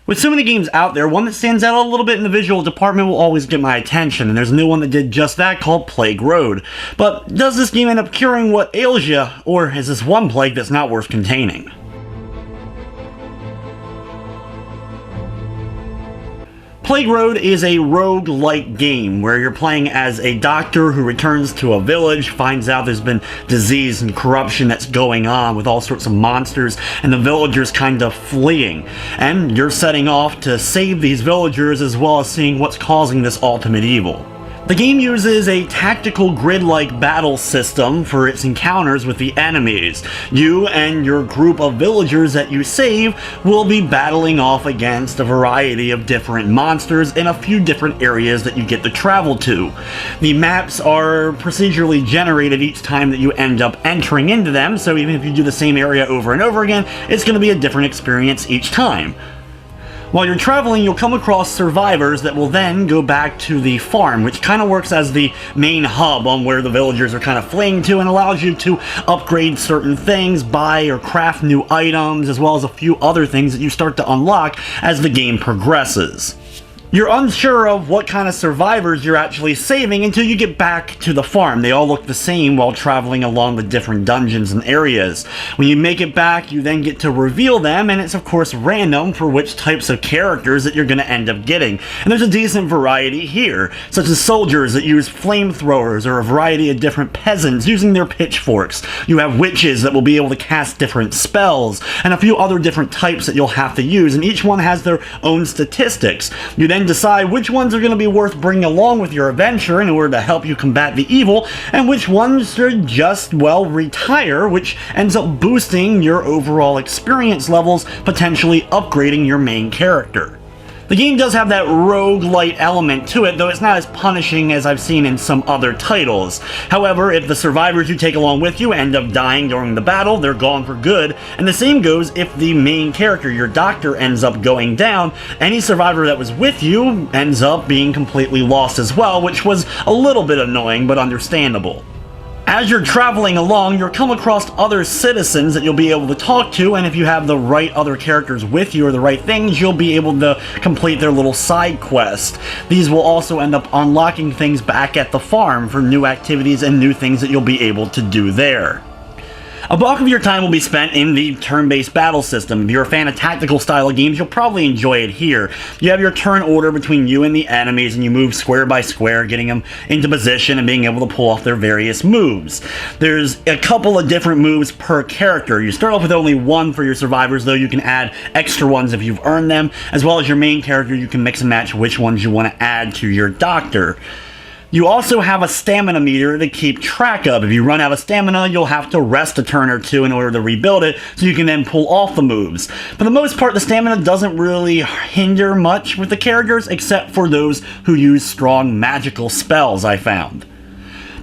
With so many games out there, one that stands out a little bit in the visual department will always get my attention, and there's a new one that did just that called Plague Road. But does this game end up curing what ails you, or is this one plague that's not worth containing? Plague Road is a rogue-like game where you're playing as a doctor who returns to a village, finds out there's been disease and corruption that's going on with all sorts of monsters, and the villagers kind of fleeing. And you're setting off to save these villagers as well as seeing what's causing this ultimate evil. The game uses a tactical grid-like battle system for its encounters with the enemies. You and your group of villagers that you save will be battling off against a variety of different monsters in a few different areas that you get to travel to. The maps are procedurally generated each time that you end up entering into them, so even if you do the same area over and over again, it's going to be a different experience each time. While you're traveling, you'll come across survivors that will then go back to the farm, which kind of works as the main hub on where the villagers are kind of fleeing to and allows you to upgrade certain things, buy or craft new items, as well as a few other things that you start to unlock as the game progresses. You're unsure of what kind of survivors you're actually saving until you get back to the farm. They all look the same while traveling along the different dungeons and areas. When you make it back, you then get to reveal them, and it's of course random for which types of characters that you're going to end up getting. And there's a decent variety here, such as soldiers that use flamethrowers, or a variety of different peasants using their pitchforks. You have witches that will be able to cast different spells, and a few other different types that you'll have to use, and each one has their own statistics. You then decide which ones are going to be worth bringing along with your adventure in order to help you combat the evil, and which ones should just, well, retire, which ends up boosting your overall experience levels, potentially upgrading your main character. The game does have that roguelite element to it, though it's not as punishing as I've seen in some other titles. However, if the survivors you take along with you end up dying during the battle, they're gone for good, and the same goes if the main character, your doctor, ends up going down. Any survivor that was with you ends up being completely lost as well, which was a little bit annoying, but understandable. As you're traveling along, you'll come across other citizens that you'll be able to talk to, and if you have the right other characters with you or the right things, you'll be able to complete their little side quest. These will also end up unlocking things back at the farm for new activities and new things that you'll be able to do there. A bulk of your time will be spent in the turn-based battle system. If you're a fan of tactical style of games, you'll probably enjoy it here. You have your turn order between you and the enemies, and you move square by square, getting them into position and being able to pull off their various moves. There's a couple of different moves per character. You start off with only one for your survivors, though you can add extra ones if you've earned them, as well as your main character. You can mix and match which ones you want to add to your doctor. You also have a stamina meter to keep track of. If you run out of stamina, you'll have to rest a turn or two in order to rebuild it, so you can then pull off the moves. For the most part, the stamina doesn't really hinder much with the characters, except for those who use strong magical spells, I found.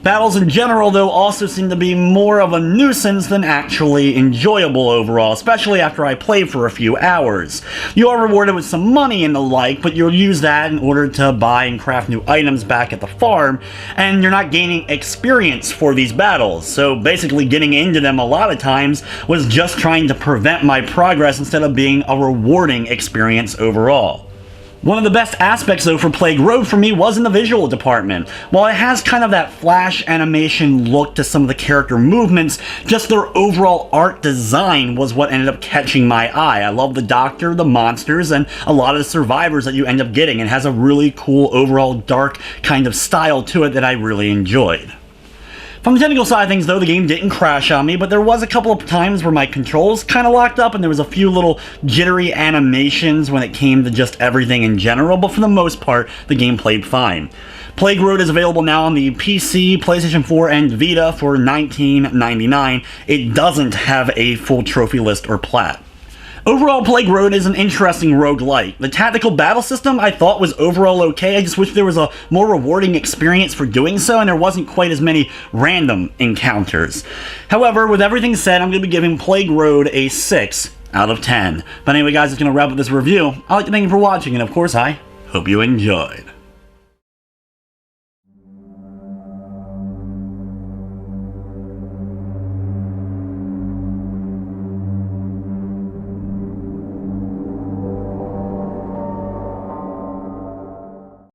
Battles in general, though, also seem to be more of a nuisance than actually enjoyable overall, especially after I played for a few hours. You are rewarded with some money and the like, but you'll use that in order to buy and craft new items back at the farm, and you're not gaining experience for these battles, so basically getting into them a lot of times was just trying to prevent my progress instead of being a rewarding experience overall. One of the best aspects, though, for Plague Road for me was in the visual department. While it has kind of that flash animation look to some of the character movements, just their overall art design was what ended up catching my eye. I love the doctor, the monsters, and a lot of the survivors that you end up getting. It has a really cool overall dark kind of style to it that I really enjoyed. From the technical side of things, though, the game didn't crash on me, but there was a couple of times where my controls kind of locked up, and there was a few little jittery animations when it came to just everything in general, but for the most part, the game played fine. Plague Road is available now on the PC, PlayStation 4, and Vita for $19.99. It doesn't have a full trophy list or plat. Overall, Plague Road is an interesting roguelike. The tactical battle system I thought was overall okay. I just wish there was a more rewarding experience for doing so, and there wasn't quite as many random encounters. However, with everything said, I'm going to be giving Plague Road a 6 out of 10. But anyway, guys, that's going to wrap up this review. I'd like to thank you for watching, and of course, I hope you enjoyed.